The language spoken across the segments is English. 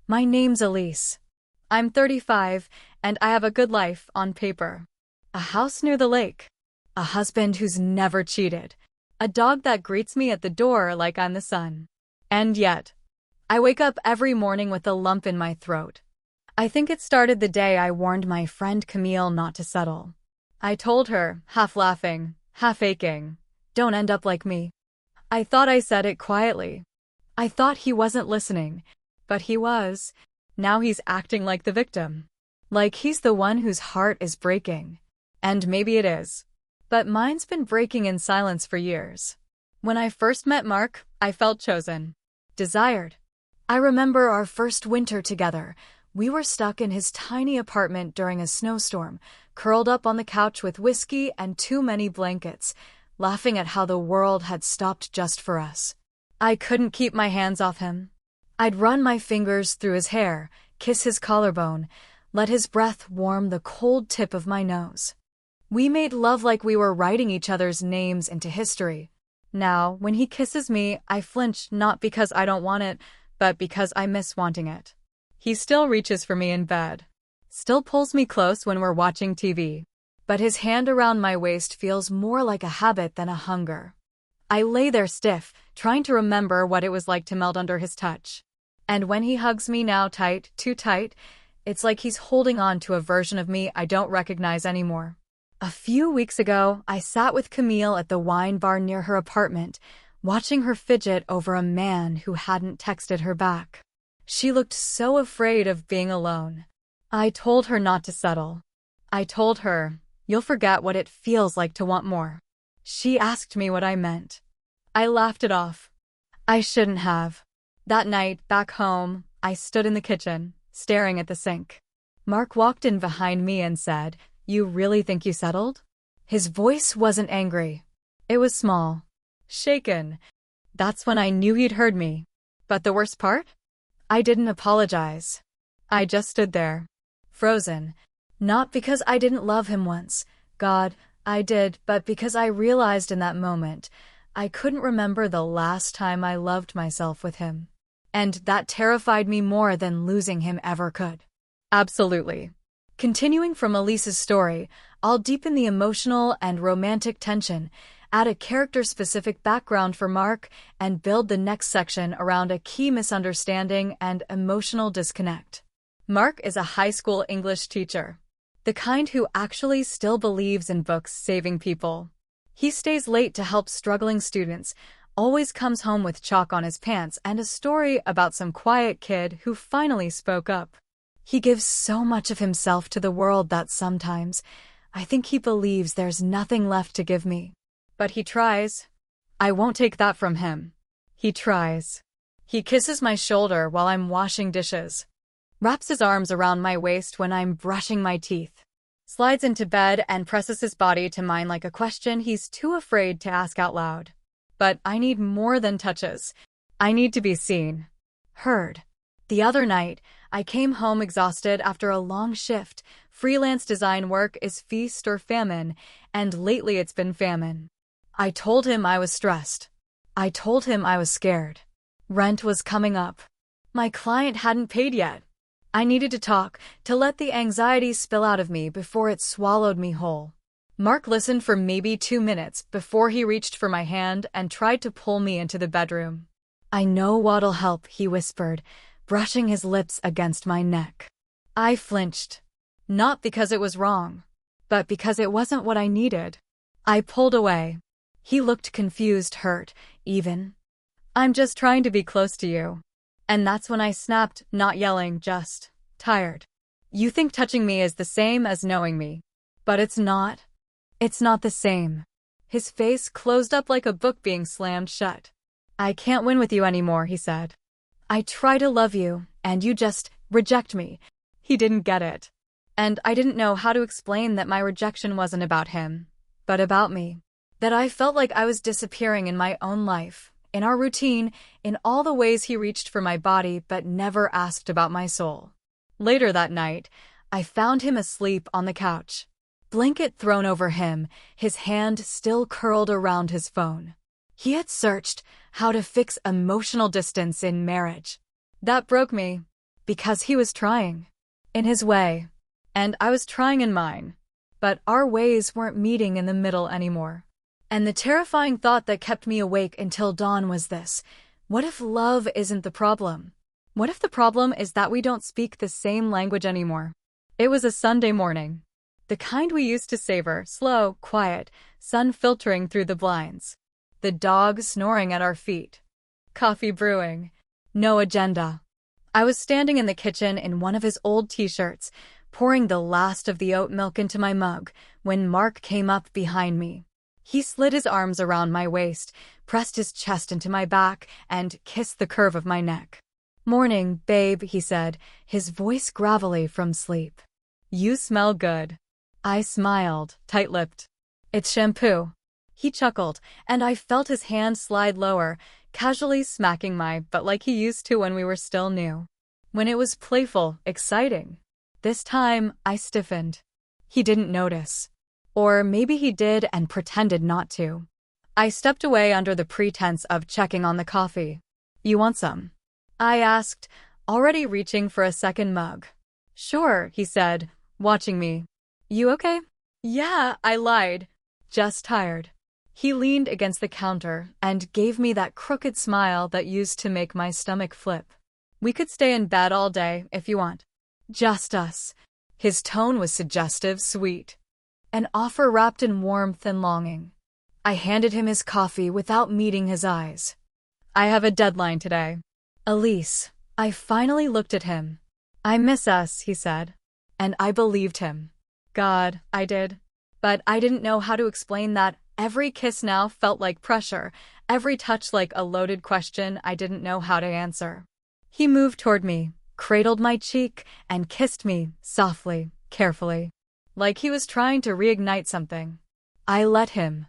My name's Elise. I'm 35, and I have a good life on paper. A house near the lake. A husband who's never cheated. A dog that greets me at the door like I'm the sun. And yet, I wake up every morning with a lump in my throat. I think it started the day I warned my friend Camille not to settle. I told her, half laughing, half aching, "Don't end up like me." I thought I said it quietly. I thought he wasn't listening, but he was. Now he's acting like the victim. Like he's the one whose heart is breaking. And maybe it is. But mine's been breaking in silence for years. When I first met Mark, I felt chosen. Desired. I remember our first winter together. We were stuck in his tiny apartment during a snowstorm, curled up on the couch with whiskey and too many blankets, laughing at how the world had stopped just for us. I couldn't keep my hands off him. I'd run my fingers through his hair, kiss his collarbone, let his breath warm the cold tip of my nose. We made love like we were writing each other's names into history. Now, when he kisses me, I flinch not because I don't want it, but because I miss wanting it. He still reaches for me in bed. Still pulls me close when we're watching TV. But his hand around my waist feels more like a habit than a hunger. I lay there stiff, trying to remember what it was like to melt under his touch. And when he hugs me now tight, too tight, it's like he's holding on to a version of me I don't recognize anymore. A few weeks ago, I sat with Camille at the wine bar near her apartment, watching her fidget over a man who hadn't texted her back. She looked so afraid of being alone. I told her not to settle. I told her, "You'll forget what it feels like to want more." She asked me what I meant. I laughed it off. I shouldn't have. That night, back home, I stood in the kitchen, staring at the sink. Mark walked in behind me and said, "You really think you settled?" His voice wasn't angry. It was small. Shaken. That's when I knew he'd heard me. But the worst part? I didn't apologize. I just stood there, frozen. Not because I didn't love him once. God, I did, but because I realized in that moment, I couldn't remember the last time I loved myself with him. And that terrified me more than losing him ever could. Absolutely. Continuing from Elise's story, I'll deepen the emotional and romantic tension, add a character-specific background for Mark, and build the next section around a key misunderstanding and emotional disconnect. Mark is a high school English teacher. The kind who actually still believes in books saving people. He stays late to help struggling students, always comes home with chalk on his pants and a story about some quiet kid who finally spoke up. He gives so much of himself to the world that sometimes I think he believes there's nothing left to give me. But he tries. I won't take that from him. He tries. He kisses my shoulder while I'm washing dishes. Wraps his arms around my waist when I'm brushing my teeth. Slides into bed and presses his body to mine like a question he's too afraid to ask out loud. But I need more than touches. I need to be seen. Heard. The other night, I came home exhausted after a long shift. Freelance design work is feast or famine, and lately it's been famine. I told him I was stressed. I told him I was scared. Rent was coming up. My client hadn't paid yet. I needed to talk, to let the anxiety spill out of me before it swallowed me whole. Mark listened for maybe 2 minutes before he reached for my hand and tried to pull me into the bedroom. "I know what'll help," he whispered, brushing his lips against my neck. I flinched. Not because it was wrong, but because it wasn't what I needed. I pulled away. He looked confused, hurt, even. "I'm just trying to be close to you." And that's when I snapped, not yelling, just tired. "You think touching me is the same as knowing me. But it's not. It's not the same." His face closed up like a book being slammed shut. "I can't win with you anymore," he said. "I try to love you, and you just reject me." He didn't get it. And I didn't know how to explain that my rejection wasn't about him, but about me. That I felt like I was disappearing in my own life, in our routine, in all the ways he reached for my body but never asked about my soul. Later that night, I found him asleep on the couch. Blanket thrown over him, his hand still curled around his phone. He had searched how to fix emotional distance in marriage. That broke me. Because he was trying. In his way. And I was trying in mine. But our ways weren't meeting in the middle anymore. And the terrifying thought that kept me awake until dawn was this: what if love isn't the problem? What if the problem is that we don't speak the same language anymore? It was a Sunday morning. The kind we used to savor, slow, quiet, sun filtering through the blinds. The dog snoring at our feet. Coffee brewing. No agenda. I was standing in the kitchen in one of his old t-shirts, pouring the last of the oat milk into my mug, when Mark came up behind me. He slid his arms around my waist, pressed his chest into my back, and kissed the curve of my neck. "Morning, babe," he said, his voice gravelly from sleep. "You smell good." I smiled, tight-lipped. "It's shampoo." He chuckled, and I felt his hand slide lower, casually smacking my butt like he used to when we were still new. When it was playful, exciting. This time, I stiffened. He didn't notice. Or maybe he did and pretended not to. I stepped away under the pretense of checking on the coffee. "You want some?" I asked, already reaching for a second mug. "Sure," he said, watching me. "You okay?" "Yeah," I lied. "Just tired." He leaned against the counter and gave me that crooked smile that used to make my stomach flip. "We could stay in bed all day if you want." "Just us." His tone was suggestive, sweet. An offer wrapped in warmth and longing. I handed him his coffee without meeting his eyes. "I have a deadline today." "Elise." I finally looked at him. "I miss us," he said. And I believed him. God, I did. But I didn't know how to explain that. Every kiss now felt like pressure, every touch like a loaded question I didn't know how to answer. He moved toward me, cradled my cheek, and kissed me, softly, carefully. Like he was trying to reignite something. I let him.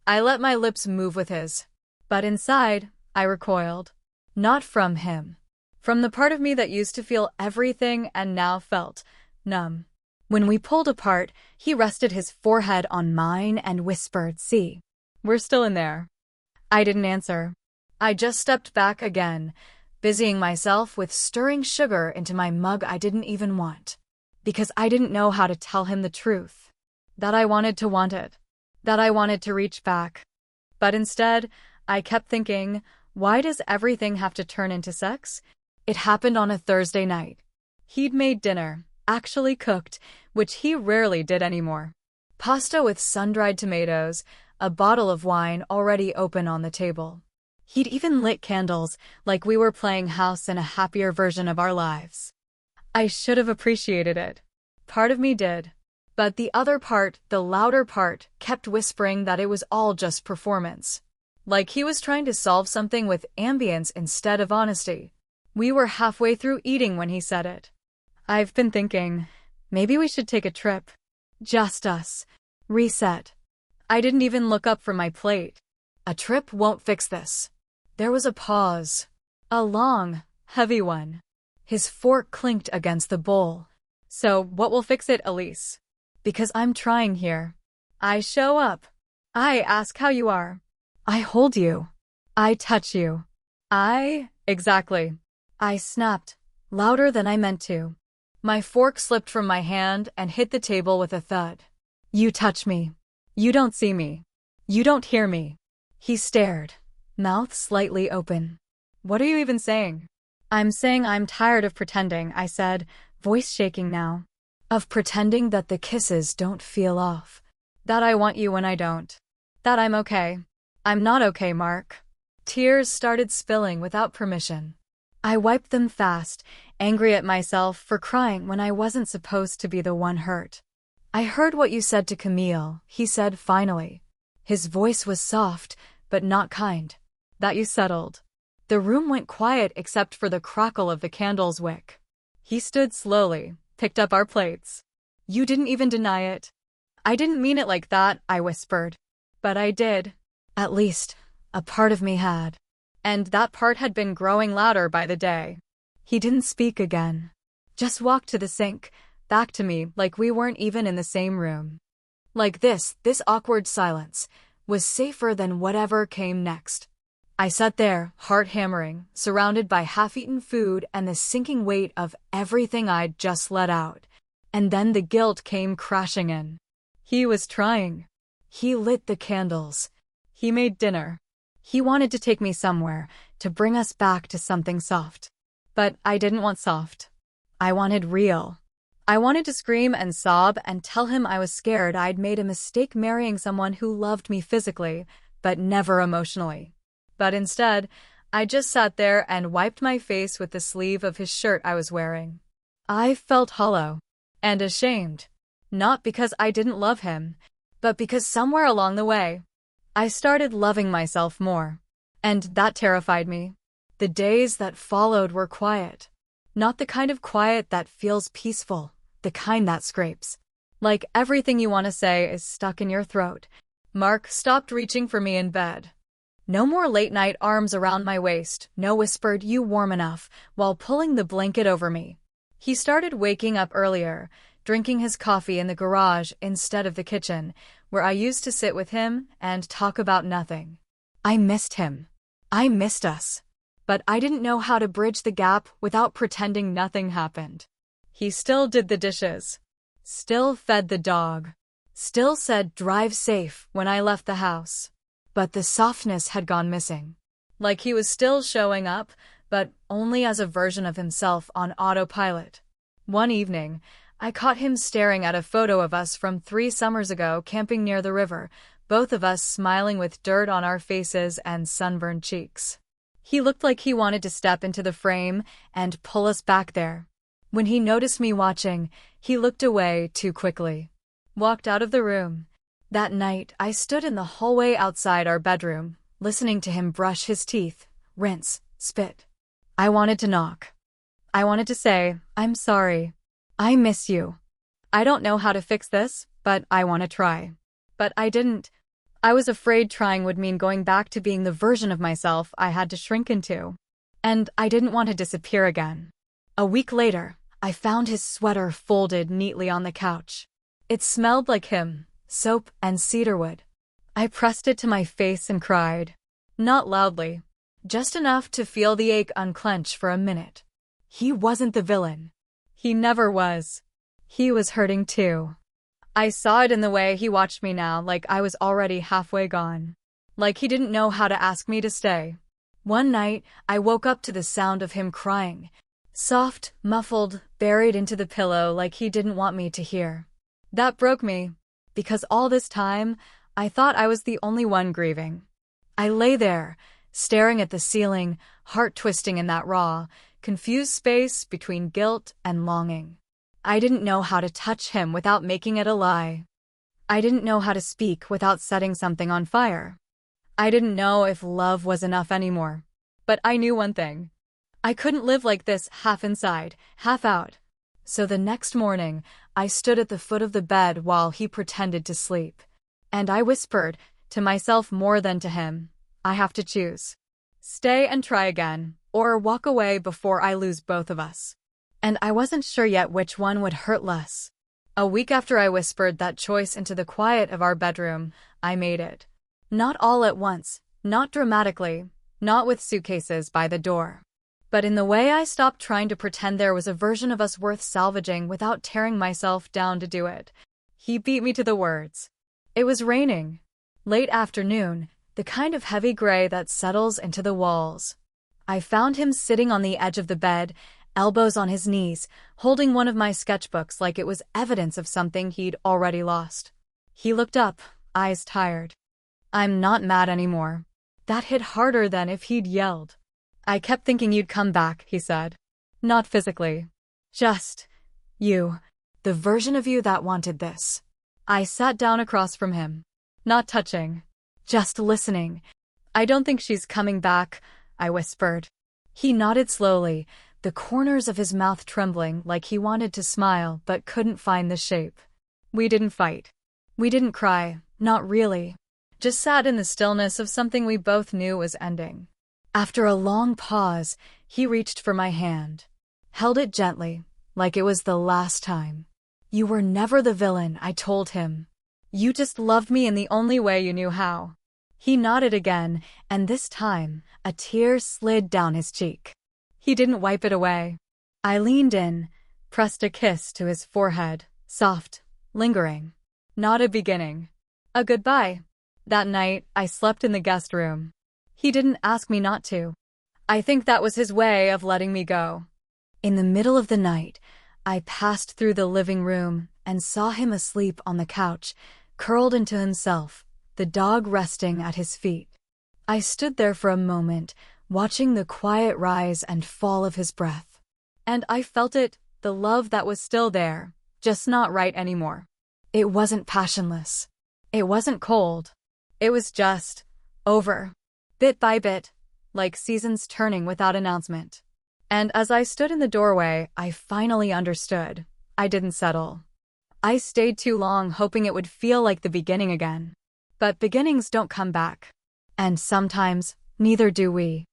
I let my lips move with his. But inside, I recoiled. Not from him. From the part of me that used to feel everything and now felt numb. When we pulled apart, he rested his forehead on mine and whispered, "See, we're still in there." I didn't answer. I just stepped back again, busying myself with stirring sugar into my mug I didn't even want. Because I didn't know how to tell him the truth. That I wanted to want it. That I wanted to reach back. But instead, I kept thinking, why does everything have to turn into sex? It happened on a Thursday night. He'd made dinner, actually cooked, which he rarely did anymore. Pasta with sun-dried tomatoes, a bottle of wine already open on the table. He'd even lit candles, like we were playing house in a happier version of our lives. I should have appreciated it. Part of me did. But the other part, the louder part, kept whispering that it was all just performance. Like he was trying to solve something with ambience instead of honesty. We were halfway through eating when he said it. "I've been thinking, maybe we should take a trip. Just us. Reset." I didn't even look up from my plate. "A trip won't fix this." There was a pause. A long, heavy one. His fork clinked against the bowl. "So what will fix it, Elise?" "Because I'm trying here. I show up. I ask how you are. I hold you. I touch you. Exactly." I snapped, louder than I meant to. My fork slipped from my hand and hit the table with a thud. "You touch me. You don't see me. You don't hear me." He stared, mouth slightly open. "What are you even saying?" "I'm saying I'm tired of pretending," I said, voice shaking now. "Of pretending that the kisses don't feel off. That I want you when I don't. That I'm okay." "I'm not okay, Mark." Tears started spilling without permission. I wiped them fast, angry at myself for crying when I wasn't supposed to be the one hurt. "I heard what you said to Camille," he said finally. His voice was soft, but not kind. "That you settled." The room went quiet except for the crackle of the candle's wick. He stood slowly, picked up our plates. "You didn't even deny it." "I didn't mean it like that," I whispered. "But I did. At least, a part of me had." And that part had been growing louder by the day. He didn't speak again. Just walked to the sink, back to me like we weren't even in the same room. Like this awkward silence, was safer than whatever came next. I sat there, heart hammering, surrounded by half-eaten food and the sinking weight of everything I'd just let out. And then the guilt came crashing in. He was trying. He lit the candles. He made dinner. He wanted to take me somewhere, to bring us back to something soft. But I didn't want soft. I wanted real. I wanted to scream and sob and tell him I was scared I'd made a mistake marrying someone who loved me physically, but never emotionally. But instead, I just sat there and wiped my face with the sleeve of his shirt I was wearing. I felt hollow and ashamed, not because I didn't love him, but because somewhere along the way, I started loving myself more. And that terrified me. The days that followed were quiet. Not the kind of quiet that feels peaceful, the kind that scrapes. Like everything you want to say is stuck in your throat. Mark stopped reaching for me in bed. No more late-night arms around my waist, no whispered, "You warm enough," while pulling the blanket over me. He started waking up earlier, drinking his coffee in the garage instead of the kitchen, where I used to sit with him and talk about nothing. I missed him. I missed us. But I didn't know how to bridge the gap without pretending nothing happened. He still did the dishes. Still fed the dog. Still said drive safe when I left the house. But the softness had gone missing. Like he was still showing up, but only as a version of himself on autopilot. One evening, I caught him staring at a photo of us from 3 summers ago camping near the river, both of us smiling with dirt on our faces and sunburned cheeks. He looked like he wanted to step into the frame and pull us back there. When he noticed me watching, he looked away too quickly. Walked out of the room. That night, I stood in the hallway outside our bedroom, listening to him brush his teeth, rinse, spit. I wanted to knock. I wanted to say, "I'm sorry. I miss you. I don't know how to fix this, but I want to try." But I didn't. I was afraid trying would mean going back to being the version of myself I had to shrink into. And I didn't want to disappear again. A week later, I found his sweater folded neatly on the couch. It smelled like him, soap and cedarwood. I pressed it to my face and cried. Not loudly, just enough to feel the ache unclench for a minute. He wasn't the villain. He never was. He was hurting too. I saw it in the way he watched me now, like I was already halfway gone. Like he didn't know how to ask me to stay. One night, I woke up to the sound of him crying. Soft, muffled, buried into the pillow like he didn't want me to hear. That broke me, because all this time, I thought I was the only one grieving. I lay there, staring at the ceiling, heart twisting in that raw, confused space between guilt and longing. I didn't know how to touch him without making it a lie. I didn't know how to speak without setting something on fire. I didn't know if love was enough anymore. But I knew one thing. I couldn't live like this, half inside, half out. So the next morning, I stood at the foot of the bed while he pretended to sleep. And I whispered, to myself more than to him, I have to choose. Stay and try again, or walk away before I lose both of us. And I wasn't sure yet which one would hurt less. A week after I whispered that choice into the quiet of our bedroom, I made it. Not all at once, not dramatically, not with suitcases by the door. But in the way I stopped trying to pretend there was a version of us worth salvaging without tearing myself down to do it. He beat me to the words. It was raining. Late afternoon, the kind of heavy gray that settles into the walls. I found him sitting on the edge of the bed, elbows on his knees, holding one of my sketchbooks like it was evidence of something he'd already lost. He looked up, eyes tired. I'm not mad anymore. That hit harder than if he'd yelled. I kept thinking you'd come back, he said. Not physically. Just you. The version of you that wanted this. I sat down across from him. Not touching. Just listening. I don't think she's coming back, I whispered. He nodded slowly, the corners of his mouth trembling like he wanted to smile but couldn't find the shape. We didn't fight. We didn't cry, not really. Just sat in the stillness of something we both knew was ending. After a long pause, he reached for my hand. Held it gently, like it was the last time. You were never the villain, I told him. You just loved me in the only way you knew how. He nodded again, and this time, a tear slid down his cheek. He didn't wipe it away. I leaned in, pressed a kiss to his forehead, soft, lingering. Not a beginning. A goodbye. That night, I slept in the guest room. He didn't ask me not to. I think that was his way of letting me go. In the middle of the night, I passed through the living room and saw him asleep on the couch, curled into himself, the dog resting at his feet. I stood there for a moment, watching the quiet rise and fall of his breath. And I felt it, the love that was still there, just not right anymore. It wasn't passionless. It wasn't cold. It was just over. Bit by bit, like seasons turning without announcement. And as I stood in the doorway, I finally understood. I didn't settle. I stayed too long hoping it would feel like the beginning again. But beginnings don't come back. And sometimes, neither do we.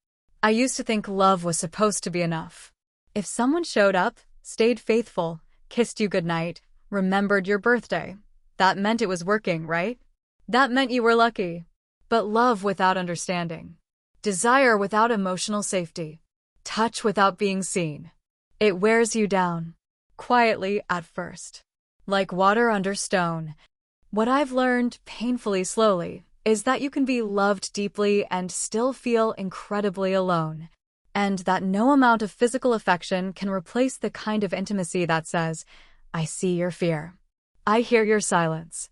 I used to think love was supposed to be enough. If someone showed up, stayed faithful, kissed you goodnight, remembered your birthday, that meant it was working, right? That meant you were lucky. But love without understanding. Desire without emotional safety. Touch without being seen. It wears you down. Quietly at first. Like water under stone. What I've learned, painfully slowly, is that you can be loved deeply and still feel incredibly alone. And that no amount of physical affection can replace the kind of intimacy that says, I see your fear. I hear your silence.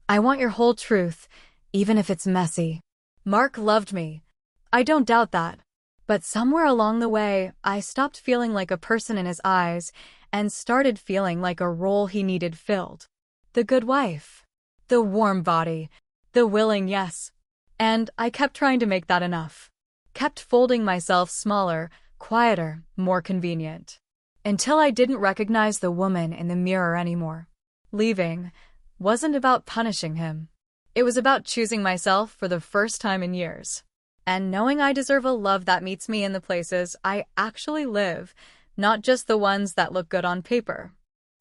I want your whole truth, even if it's messy. Mark loved me. I don't doubt that. But somewhere along the way, I stopped feeling like a person in his eyes and started feeling like a role he needed filled. The good wife. The warm body. The willing yes. And I kept trying to make that enough. Kept folding myself smaller, quieter, more convenient. Until I didn't recognize the woman in the mirror anymore. Leaving wasn't about punishing him. It was about choosing myself for the first time in years. And knowing I deserve a love that meets me in the places I actually live, not just the ones that look good on paper.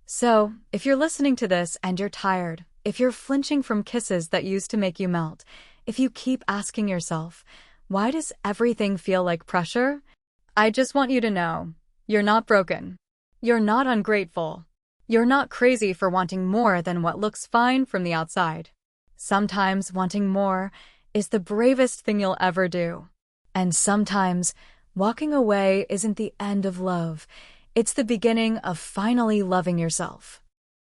So, if you're listening to this and you're tired, if you're flinching from kisses that used to make you melt, if you keep asking yourself, why does everything feel like pressure? I just want you to know, you're not broken. You're not ungrateful. You're not crazy for wanting more than what looks fine from the outside. Sometimes wanting more is the bravest thing you'll ever do. And sometimes, walking away isn't the end of love. It's the beginning of finally loving yourself.